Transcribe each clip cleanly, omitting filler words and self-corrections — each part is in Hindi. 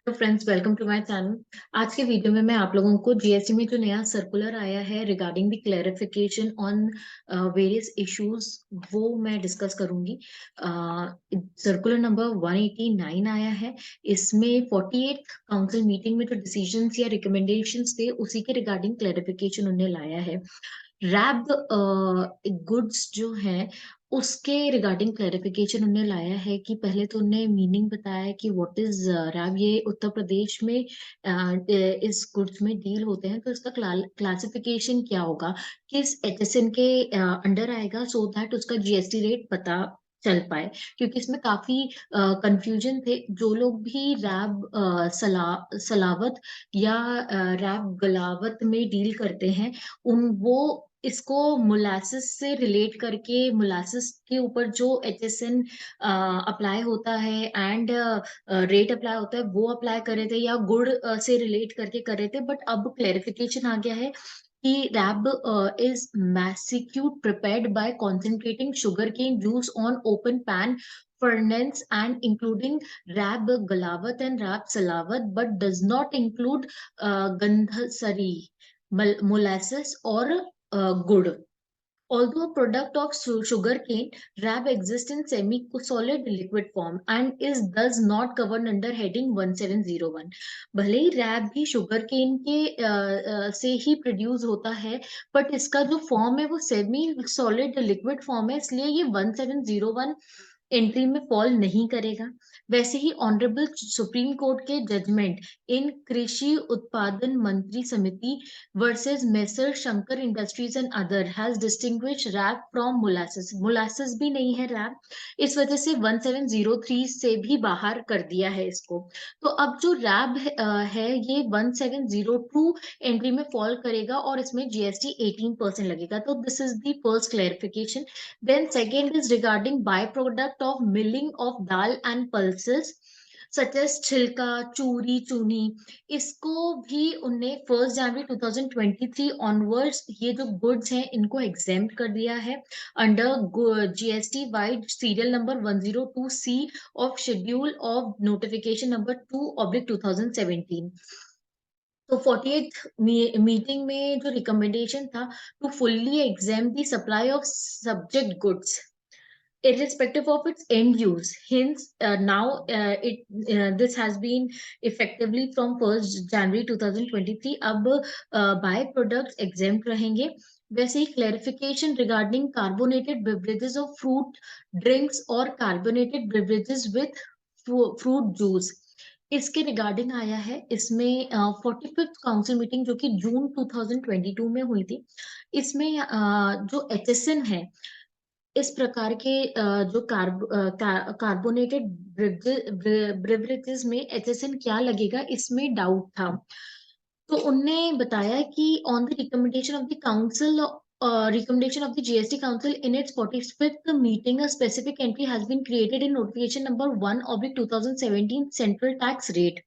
Hello friends, welcome to my channel. आज के वीडियो में मैं आप लोगों को जीएसटी में जो नया सर्कुलर आया है regarding the clarification on various issues वो मैं डिस्कस करूंगी। सर्कुलर नंबर 189 आया है। इसमें 48th काउंसिल मीटिंग में जो डिसीजंस या रिकमेंडेशंस थे उसी के रिगार्डिंग क्लेरिफिकेशन उन्हें लाया है। रैब गुड्स जो हैं उसके रिगार्डिंग क्लेरिफिकेशन उन्होंने लाया है कि पहले तो उन्होंने मीनिंग बताया कि व्हाट इज रैब। ये उत्तर प्रदेश में इस गुड्स में डील होते हैं, तो इसका क्लासिफिकेशन क्या होगा, किस एचएसएन के अंडर आएगा, सो दैट उसका जीएसटी रेट पता चल पाए। क्योंकि इसमें काफी कंफ्यूजन थे। जो लोग भी रैब सलावत या रैब गलावत में डील करते हैं उन वो इसको मोलासिस से रिलेट करके मोलासिस के ऊपर जो एचएसएन अप्लाई होता है एंड रेट अप्लाई होता है वो अप्लाई कर रहे थे, या गुड़ से रिलेट करके कर रहे थे। बट अब क्लेरिफिकेशन आ गया है कि रैब is मैसिक्यूट prepared by concentrating sugarcane juice on open pan furnace and including rab galawat and rab salawat, but does not include gandhasari molasses or good. Although a product of sugarcane, rab exists in semi-solid liquid form and is thus not covered under heading 1701. भले ही रैब भी शुगर केन के से ही प्रोड्यूस होता है, बट इसका जो फॉर्म है वो सेमी सॉलिड लिक्विड फॉर्म है, इसलिए ये 1701 एंट्री में फॉल नहीं करेगा। वैसे ही ऑनरेबल सुप्रीम कोर्ट के judgement in Krishi Utpadan Mantri Samiti versus Messrs Shankar Industries and other has distinguish रैप फ्रॉम मोलासिस। मोलासिस भी नहीं है रैप, इस वजह से 1703 से भी बाहर कर दिया है इसको। तो अब जो रैब है ये 1702 एंट्री में फॉल करेगा और इसमें जीएसटी 18% लगेगा। तो this is the first clarification. Then second is regarding byproduct of milling of dal and pulses such as छिलका, चूरी, चूनी। इसको भी उनने 1 जनवरी 2023 ऑनवर्ड्स ये जो गुड्स हैं इनको एग्जेम्प्ट कर दिया है under GST vide serial number 102C of schedule of notification number 2/2017। तो 48th मीटिंग में जो रिकमेंडेशन था to fully exempt the supply of subject goods irrespective of its end use. Hence, now this has been effectively from 1st January 2023. अब बाय प्रोडक्ट्स एग्जेम्प्ट रहेंगे। वैसे ही clarification regarding carbonated beverages of fruit drinks और carbonated beverages with fruit juice, इसके रिगार्डिंग आया है। इसमें 45th काउंसिल मीटिंग जो कि जून 2022 में हुई थी, इसमें जो एचएसएन है इस प्रकार के जो कार्बोनेटेड ब्रेवरेजेस में एचएसएन क्या लगेगा इसमें डाउट था। तो उनने बताया कि on the recommendation of the council recommendation of the GST Council in its 45th meeting, a specific entry has been created in notification number 1/2017 central tax rate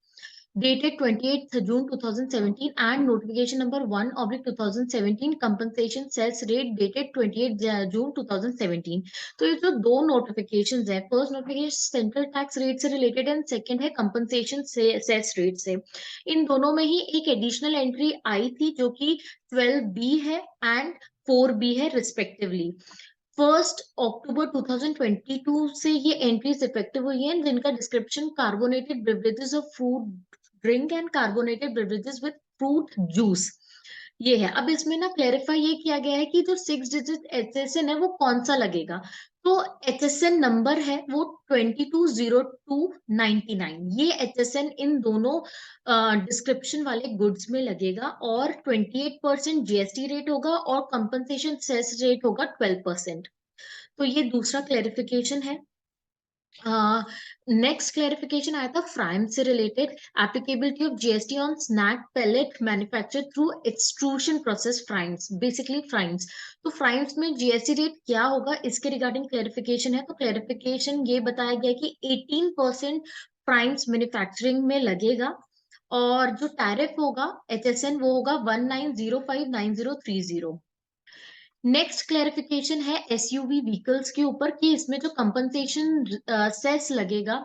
dated 28th June 2017 and notification number 1/2017 compensation cess rate dated 28th June 2017। तो ये जो दो नोटिफिकेशंस है, first notification central tax rate से रिलेटेड एंड सेकंड है कंपनसेशन से सेस रेट से। इन दोनों में ही एक एडिशनल एंट्री आई थी जो कि 12B है एंड 4B है रिस्पेक्टिवली। 1 अक्टूबर 2022 से ये एंट्रीज इफेक्टिव हुई हैं, जिनका description carbonated beverages of fruit drink and carbonated beverages with fruit juice ये है। अब इसमें ना क्लेरिफाई ये किया गया है कि जो 6 डिजिट एचएसएन है वो कौन सा लगेगा। तो एचएसएन नंबर है वो 220299, ये एचएसएन इन दोनों डिस्क्रिप्शन वाले गुड्स में लगेगा और 28% जीएसटी रेट होगा और कंपनसेशन सेस रेट होगा 12%। तो ये दूसरा क्लेरिफिकेशन है। नेक्स्ट क्लेरिफिकेशन आया था फ्राइम से related, applicability of GST on snack pellet manufacture through extrusion process fryums, basically fryums. तो फ्राइम्स में जीएसटी रेट क्या होगा इसके रिगार्डिंग क्लेरिफिकेशन है। तो क्लेरिफिकेशन ये बताया गया कि 18% फ्राइम्स मैन्युफैक्चरिंग में लगेगा और जो टैरिफ होगा एचएसएन वो होगा 19059030। नेक्स्ट क्लेरिफिकेशन है एसयूवी व्हीकल्स के ऊपर कि इसमें जो कंपनसेशन सेस लगेगा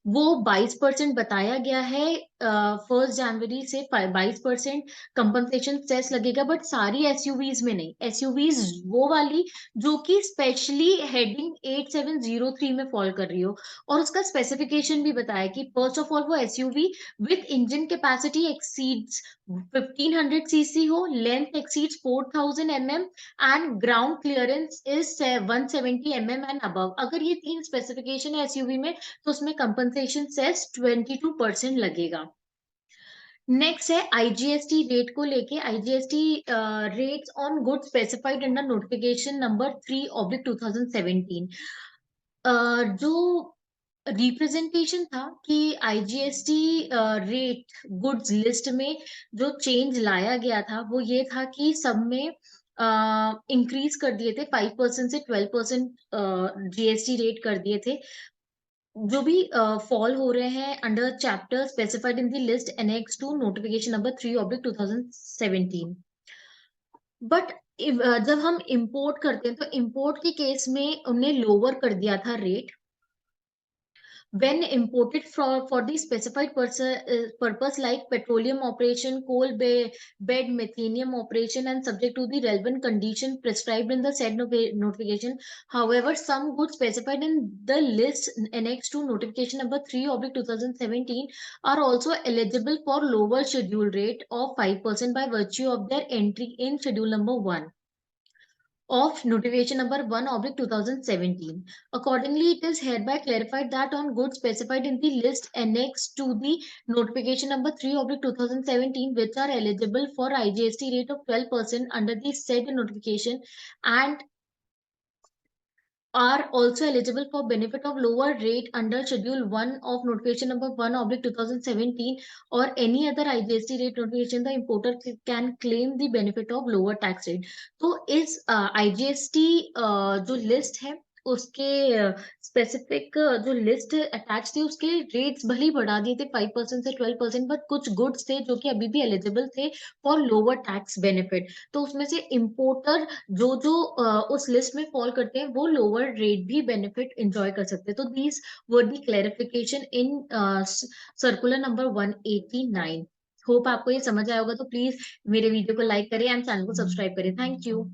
वो 22% बताया गया है। 1 जनवरी से 22% कंपनसेशन सेस लगेगा, बट सारी एसयूवीज में नहीं। एसयूवीज वो वाली जो कि स्पेशली हेडिंग 8703 में फॉल कर रही हो। और उसका स्पेसिफिकेशन भी बताया कि फर्स्ट ऑफ ऑल वो SUV with engine capacity exceeds 1500 CC हो, length exceeds 4000 mm and ground clearance is 170 mm and above. अगर ये तीन स्पेसिफिकेशन है एसयूवी में, तो उसमें कंपनसेशन सेस 22% लगेगा। नेक्स्ट है आईजीएसटी रेट को लेके। IGST rates on goods specified under notification number 3/2017। जो रिप्रेजेंटेशन था कि आईजीएसटी रेट गुड्स लिस्ट में जो चेंज लाया गया था वो ये था कि सब में इंक्रीज कर दिए थे, 5% से 12% जीएसटी रेट कर दिए थे। जो भी फॉल हो रहे हैं under chapter specified in the list annex two notification number 3/2017। But जब हम इंपोर्ट करते हैं तो इंपोर्ट के केस में उन्हें लोअर कर दिया था rate. when imported for the specified purpose like petroleum operation, bed methanium operation, and subject to the relevant condition prescribed in the said notification. However, some goods specified in the list annexed to notification number 3/2017 are also eligible for lower schedule rate of 5% by virtue of their entry in schedule number 1 of notification number 1/2017. Accordingly, it is hereby clarified that on goods specified in the list annexed to the notification number 3/2017, which are eligible for IGST rate of 12% under the said notification and are also eligible for benefit of lower rate under schedule 1 of notification number 1/2017 or any other IGST rate notification, the importer can claim the benefit of lower tax rate. तो इस IGST जो लिस्ट है उसके स्पेसिफिक जो लिस्ट अटैच थी उसके रेट्स भले ही बढ़ा दिए थे 5% से 12%, बट कुछ गुड्स थे जो कि अभी भी एलिजिबल थे फॉर लोअर टैक्स बेनिफिट। तो उसमें से इम्पोर्टर जो जो उस लिस्ट में फॉल करते हैं वो लोअर रेट भी बेनिफिट एंजॉय कर सकते हैं। तो these were the clarification in circular number 189। Hope आपको ये समझ आया होगा। तो प्लीज मेरे वीडियो को लाइक करें एंड चैनल को सब्सक्राइब करें। Thank you.